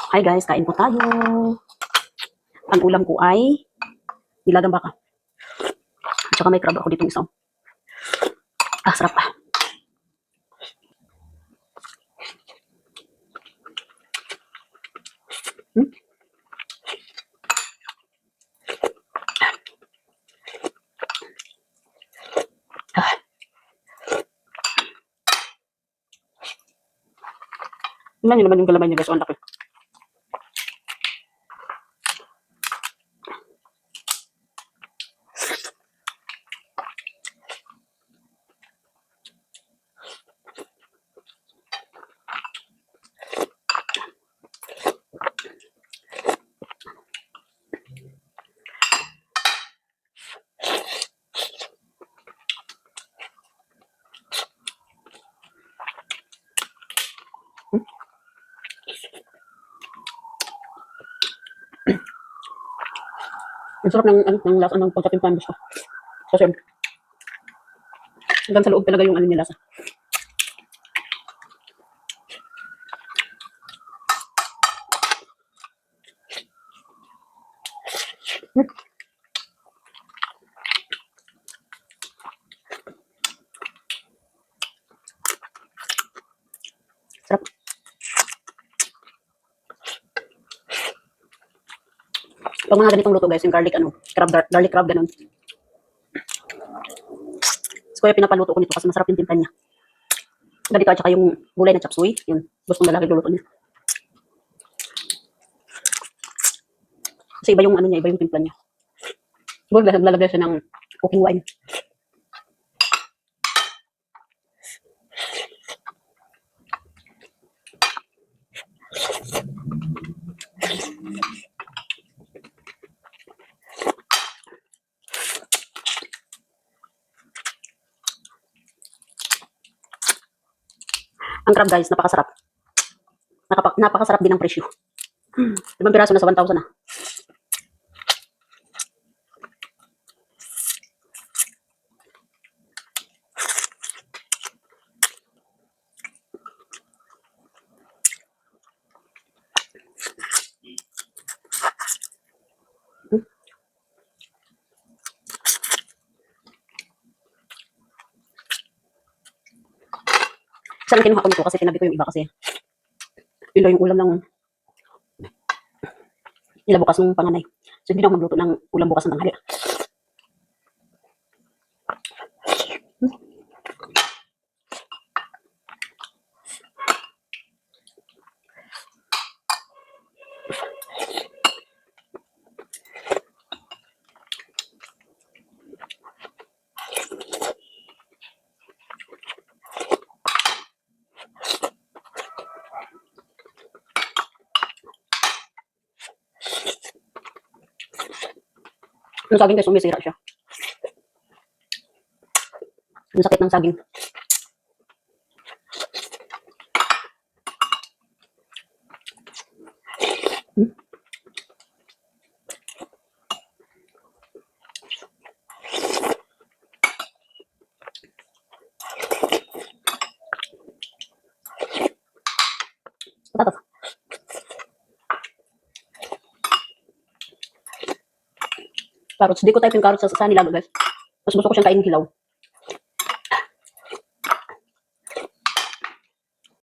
Hi guys, kain po tayo. Ang ulam ko ay nilagang baka. At saka may crab ako dito isang. Sarap pa. Hmm? Ah. Tingnan nyo naman yung galaman niya guys. Ang laki. Ang sarap ng lasa ng pagkatimplan gusto. Kasi hanggang sa loob talaga yung niya lasa. Sarap. Pag mga ganitong luto guys, yung garlic garlic crab ganun. So kaya pinapaluto ko nito kasi masarap yung timpla niya. Ganito at saka yung gulay na chop suey, yun. Gustong lalaki luluto niya. Kasi iba yung niya, iba yung timpla niya. Siguro lalagyan siya ng cooking wine. Ang crab guys, napakasarap. Napakasarap din ang presyo. 5 piraso na sa 1,000 na. Saan kinuha ko nito kasi tinabi ko yung iba kasi yun daw yung ulam ng nila bukas ng panganay. So hindi na ako magluto ng ulam bukas ng tanghali. Yung saging guys, umisira siya. Yung sakit ng saging. Patatas. Carrots. Di ko type yung carrots sa nilaga guys. Mas gusto ko siyang kainin hilaw.